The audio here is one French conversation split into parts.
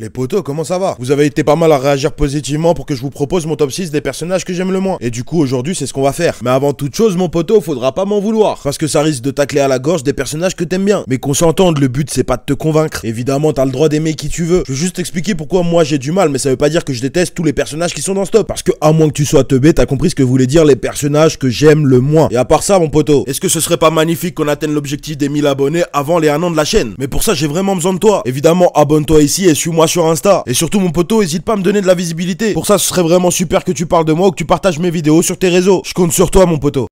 Les potos, comment ça va? Vous avez été pas mal à réagir positivement pour que je vous propose mon top 6 des personnages que j'aime le moins. Et du coup, aujourd'hui, c'est ce qu'on va faire. Mais avant toute chose, mon poteau, faudra pas m'en vouloir. Parce que ça risque de tacler à la gorge des personnages que t'aimes bien. Mais qu'on s'entende, le but, c'est pas de te convaincre. Évidemment, t'as le droit d'aimer qui tu veux. Je veux juste expliquer pourquoi moi j'ai du mal, mais ça veut pas dire que je déteste tous les personnages qui sont dans ce top. Parce que, à moins que tu sois teubé, t'as compris ce que voulaient dire les personnages que j'aime le moins. Et à part ça, mon poteau, est-ce que ce serait pas magnifique qu'on atteigne l'objectif des 1000 abonnés avant les 1 an de la chaîne? Mais pour ça, j'ai vraiment besoin de toi. Évidemment, abonne-toi ici et suis-moi sur Insta. Et surtout mon poteau, hésite pas à me donner de la visibilité. Pour ça, ce serait vraiment super que tu parles de moi ou que tu partages mes vidéos sur tes réseaux. Je compte sur toi, mon poteau.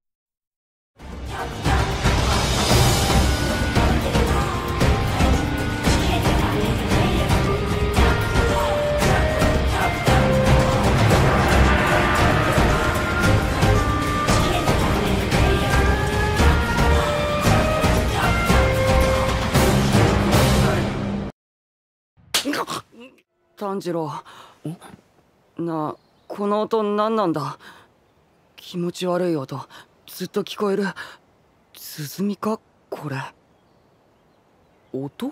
Tanjiro, この音何なんだ? 気持ち悪い音、ずっと聞こえる。鼓かこれ。音?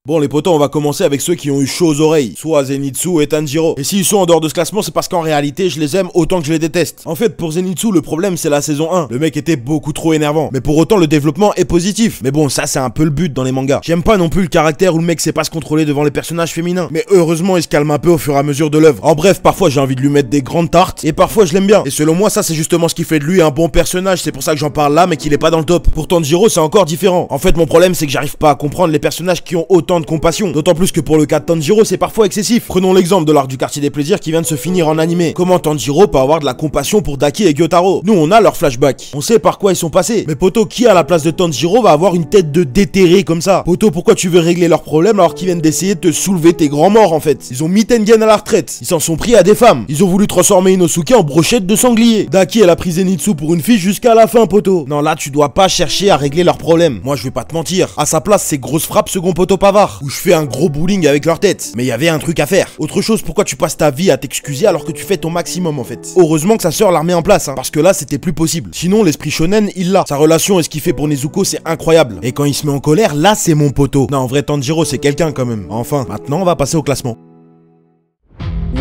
Bon les potos, on va commencer avec ceux qui ont eu chaud aux oreilles, soit Zenitsu et Tanjiro. Et s'ils sont en dehors de ce classement, c'est parce qu'en réalité, je les aime autant que je les déteste. En fait, pour Zenitsu, le problème c'est la saison 1. Le mec était beaucoup trop énervant. Mais pour autant, le développement est positif. Mais bon, ça c'est un peu le but dans les mangas. J'aime pas non plus le caractère où le mec sait pas se contrôler devant les personnages féminins. Mais heureusement, il se calme un peu au fur et à mesure de l'œuvre. En bref, parfois j'ai envie de lui mettre des grandes tartes, et parfois je l'aime bien. Et selon moi, ça c'est justement ce qui fait de lui un bon personnage. C'est pour ça que j'en parle là, mais qu'il est pas dans le top. Pour Tanjiro, c'est encore différent. En fait, mon problème c'est que j'arrive pas à comprendre les personnages qui ont autant de compassion. D'autant plus que pour le cas de Tanjiro, c'est parfois excessif. Prenons l'exemple de l'arc du quartier des plaisirs qui vient de se finir en animé. Comment Tanjiro peut avoir de la compassion pour Daki et Gyotaro? Nous, on a leur flashback. On sait par quoi ils sont passés. Mais poto, qui à la place de Tanjiro va avoir une tête de déterré comme ça? Poto, pourquoi tu veux régler leurs problèmes alors qu'ils viennent d'essayer de te soulever tes grands morts en fait? Ils ont mis Tengen à la retraite. Ils s'en sont pris à des femmes. Ils ont voulu transformer Inosuke en brochette de sanglier. Daki, elle a pris Zenitsu pour une fille jusqu'à la fin, poto. Non, là, tu dois pas chercher à régler leurs problèmes. Moi, je vais pas te mentir. À sa place, c'est grosse frappe second poto pavard. Où je fais un gros bowling avec leur tête. Mais il y avait un truc à faire. Autre chose, pourquoi tu passes ta vie à t'excuser alors que tu fais ton maximum en fait? Heureusement que sa sœur l'a remis en place, hein, parce que là c'était plus possible. Sinon l'esprit shonen il l'a. Sa relation et ce qu'il fait pour Nezuko c'est incroyable. Et quand il se met en colère, là c'est mon poteau. Non en vrai Tanjiro c'est quelqu'un quand même. Enfin, maintenant on va passer au classement.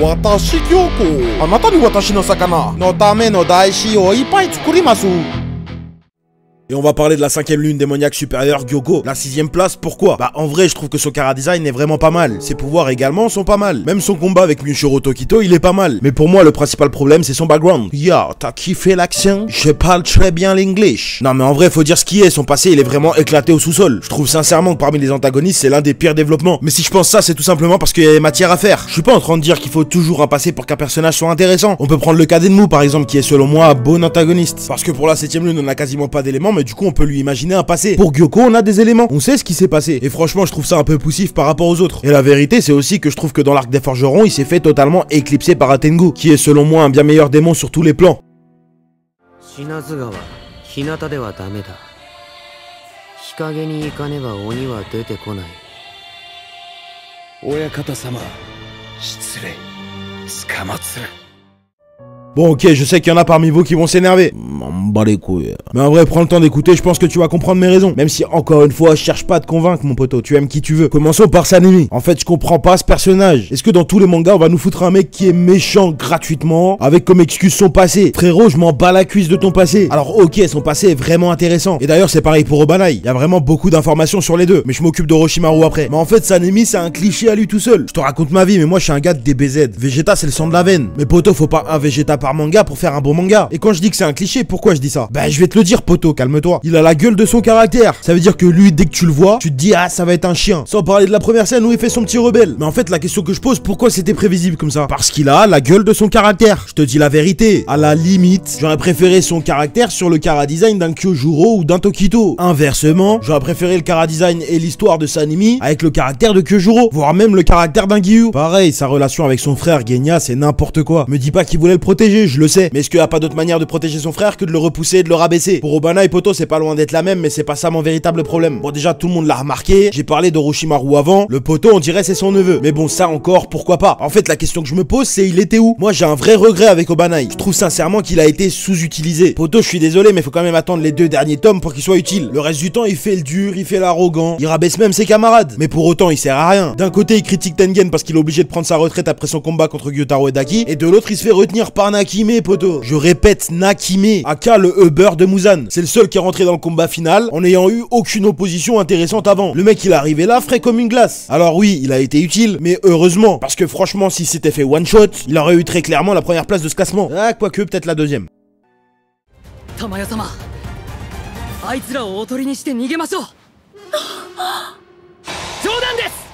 Watashi Gyoko, anata ni watashi no sakana no tame no daishi o ippai tsukurimasu. Et on va parler de la 5ème lune démoniaque supérieure, Gyoko. La 6ème place, pourquoi? Bah en vrai je trouve que son chara-design est vraiment pas mal. Ses pouvoirs également sont pas mal. Même son combat avec Miushiro Tokito il est pas mal. Mais pour moi le principal problème c'est son background. Ya, t'as kiffé l'action? Je parle très bien l'English. Non mais en vrai faut dire ce qui est, son passé il est vraiment éclaté au sous-sol. Je trouve sincèrement que parmi les antagonistes c'est l'un des pires développements. Mais si je pense ça c'est tout simplement parce qu'il y a matière à faire. Je suis pas en train de dire qu'il faut toujours un passé pour qu'un personnage soit intéressant. On peut prendre le cas d'Enmu par exemple qui est selon moi un bon antagoniste. Parce que pour la 7ème lune on a quasiment pas d'éléments mais du coup on peut lui imaginer un passé. Pour Gyoko on a des éléments, on sait ce qui s'est passé. Et franchement je trouve ça un peu poussif par rapport aux autres. Et la vérité c'est aussi que je trouve que dans l'arc des forgerons il s'est fait totalement éclipser par Atengu, qui est selon moi un bien meilleur démon sur tous les plans. Bon ok, je sais qu'il y en a parmi vous qui vont s'énerver. M'en bats les couilles. Mais en vrai, prends le temps d'écouter, je pense que tu vas comprendre mes raisons. Même si, encore une fois, je cherche pas à te convaincre, mon poteau, tu aimes qui tu veux. Commençons par Sanemi. En fait, je comprends pas ce personnage. Est-ce que dans tous les mangas, on va nous foutre un mec qui est méchant gratuitement, avec comme excuse son passé? Frérot, je m'en bats la cuisse de ton passé. Alors ok, son passé est vraiment intéressant. Et d'ailleurs, c'est pareil pour Obanai. Il y a vraiment beaucoup d'informations sur les deux. Mais je m'occupe d'Orochimaru après. Mais en fait, Sanemi, c'est un cliché à lui tout seul. Je te raconte ma vie, mais moi, je suis un gars de DBZ. Vegeta, c'est le sang de la veine. Mais poteau, faut pas un Vegeta par manga pour faire un bon manga. Et quand je dis que c'est un cliché, pourquoi je dis ça? Bah je vais te le dire poto, calme-toi. Il a la gueule de son caractère. Ça veut dire que lui, dès que tu le vois, tu te dis ah ça va être un chien. Sans parler de la première scène où il fait son petit rebelle. Mais en fait la question que je pose, pourquoi c'était prévisible comme ça? Parce qu'il a la gueule de son caractère. Je te dis la vérité. À la limite, j'aurais préféré son caractère sur le chara-design d'un Kyojuro ou d'un Tokito. Inversement, j'aurais préféré le chara-design et l'histoire de Sanemi avec le caractère de Kyojuro, voire même le caractère d'un Giyu. Pareil, sa relation avec son frère Genya c'est n'importe quoi. Me dis pas qu'il voulait le protéger. protéger, je le sais. Mais est-ce qu'il y a pas d'autre manière de protéger son frère que de le repousser et de le rabaisser? Pour Obana et Poto, c'est pas loin d'être la même, mais c'est pas ça mon véritable problème. Bon, déjà, tout le monde l'a remarqué. J'ai parlé d'Orochimaru avant. Le Poto, on dirait c'est son neveu. Mais bon, ça encore, pourquoi pas? En fait, la question que je me pose, c'est il était où? Moi, j'ai un vrai regret avec Obanai. Je trouve sincèrement qu'il a été sous-utilisé. Poto, je suis désolé, mais faut quand même attendre les 2 derniers tomes pour qu'il soit utile. Le reste du temps, il fait le dur, il fait l'arrogant, il rabaisse même ses camarades. Mais pour autant, il sert à rien. D'un côté, il critique Tengen parce qu'il est obligé de prendre sa retraite après son combat contre Gyutaro et Daki, et de l'autre, il se fait retenir par Nakime, Poto. Je répète, Nakime, aka le Uber de Muzan. C'est le seul qui est rentré dans le combat final en n'ayant eu aucune opposition intéressante avant. Le mec, il est arrivé là, frais comme une glace. Alors oui, il a été utile, mais heureusement, parce que franchement, si c'était fait one shot, il aurait eu très clairement la première place de ce classement. Ah, quoique, peut-être la deuxième. Tamayo-sama, あいつらをおとりにして逃げましょう。冗談です。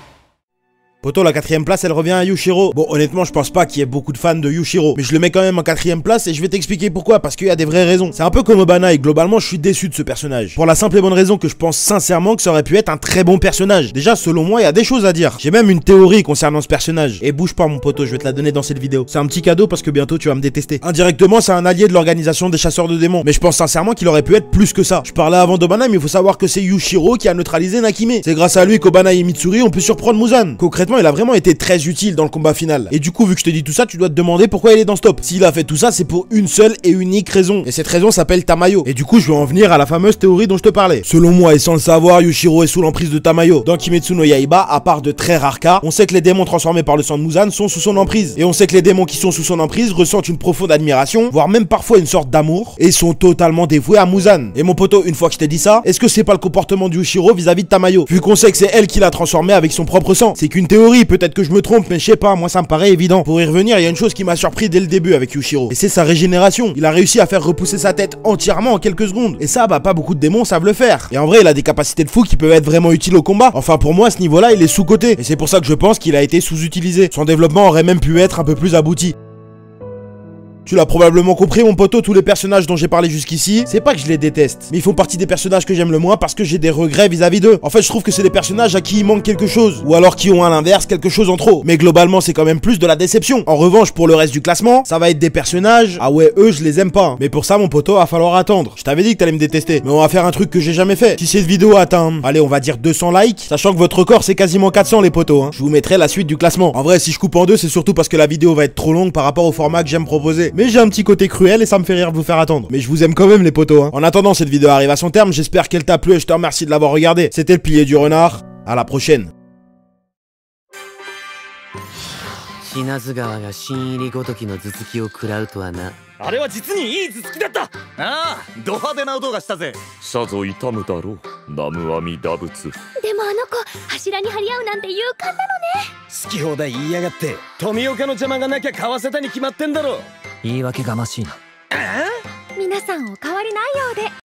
Poto, la 4ème place, elle revient à Yushiro. Bon, honnêtement, je pense pas qu'il y ait beaucoup de fans de Yushiro, mais je le mets quand même en 4ème place et je vais t'expliquer pourquoi, parce qu'il y a des vraies raisons. C'est un peu comme Obana et globalement, je suis déçu de ce personnage. Pour la simple et bonne raison que je pense sincèrement que ça aurait pu être un très bon personnage. Déjà, selon moi, il y a des choses à dire. J'ai même une théorie concernant ce personnage. Et bouge pas, mon Poto, je vais te la donner dans cette vidéo. C'est un petit cadeau parce que bientôt tu vas me détester. Indirectement, c'est un allié de l'organisation des chasseurs de démons, mais je pense sincèrement qu'il aurait pu être plus que ça. Je parlais avant d'Obana, mais il faut savoir que c'est Yushiro qui a neutralisé Nakime. C'est grâce à lui qu'Obana et Mitsuri ont pu surprendre Muzan. Concrètement, il a vraiment été très utile dans le combat final. Et du coup, vu que je te dis tout ça, tu dois te demander pourquoi il est dans ce top. S'il a fait tout ça, c'est pour une seule et unique raison. Et cette raison s'appelle Tamayo. Et du coup, je vais en venir à la fameuse théorie dont je te parlais. Selon moi, et sans le savoir, Yushiro est sous l'emprise de Tamayo. Dans Kimetsu no Yaiba, à part de très rares cas, on sait que les démons transformés par le sang de Muzan sont sous son emprise. Et on sait que les démons qui sont sous son emprise ressentent une profonde admiration, voire même parfois une sorte d'amour, et sont totalement dévoués à Muzan. Et mon Poto, une fois que je t'ai dit ça, est-ce que c'est pas le comportement de Yushiro vis-à-vis de Tamayo? Vu qu'on sait que c'est elle qui l'a transformé avec son propre sang. C'est qu'une théorie, peut-être que je me trompe, mais je sais pas, moi ça me paraît évident. Pour y revenir, il y a une chose qui m'a surpris dès le début avec Yushiro, et c'est sa régénération. Il a réussi à faire repousser sa tête entièrement en quelques secondes. Et ça, bah pas beaucoup de démons savent le faire. Et en vrai, il a des capacités de fou qui peuvent être vraiment utiles au combat. Enfin, pour moi, à ce niveau-là, il est sous-coté. Et c'est pour ça que je pense qu'il a été sous-utilisé. Son développement aurait même pu être un peu plus abouti. Tu l'as probablement compris, mon Poto, tous les personnages dont j'ai parlé jusqu'ici, c'est pas que je les déteste, mais ils font partie des personnages que j'aime le moins parce que j'ai des regrets vis-à-vis d'eux. En fait, je trouve que c'est des personnages à qui il manque quelque chose, ou alors qui ont à l'inverse quelque chose en trop. Mais globalement, c'est quand même plus de la déception. En revanche, pour le reste du classement, ça va être des personnages, ah ouais, eux, je les aime pas. Mais pour ça, mon Poto, va falloir attendre. Je t'avais dit que t'allais me détester, mais on va faire un truc que j'ai jamais fait. Si cette vidéo atteint, allez, on va dire 200 likes, sachant que votre record, c'est quasiment 400 les potos, hein. Je vous mettrai la suite du classement. En vrai, si je coupe en deux, c'est surtout parce que la vidéo va être trop longue par rapport au format que j'aime proposer. Mais j'ai un petit côté cruel et ça me fait rire de vous faire attendre. Mais je vous aime quand même les potos, hein. En attendant, cette vidéo arrive à son terme, j'espère qu'elle t'a plu et je te remercie de l'avoir regardé. C'était le pilier du renard, à la prochaine. 死なず川が新入りごときの頭突きを食らうとはな。あれは実にいい頭突きだった。ああ、ド派手な音がしたぜ。さぞ痛むだろう、南無阿弥陀仏。でもあの子柱に張り合うなんて勇敢なのね。好き放題言いやがって、富岡の邪魔がなきゃ買わせたに決まってんだろ。言い訳がましいな。皆さんお変わりないようで。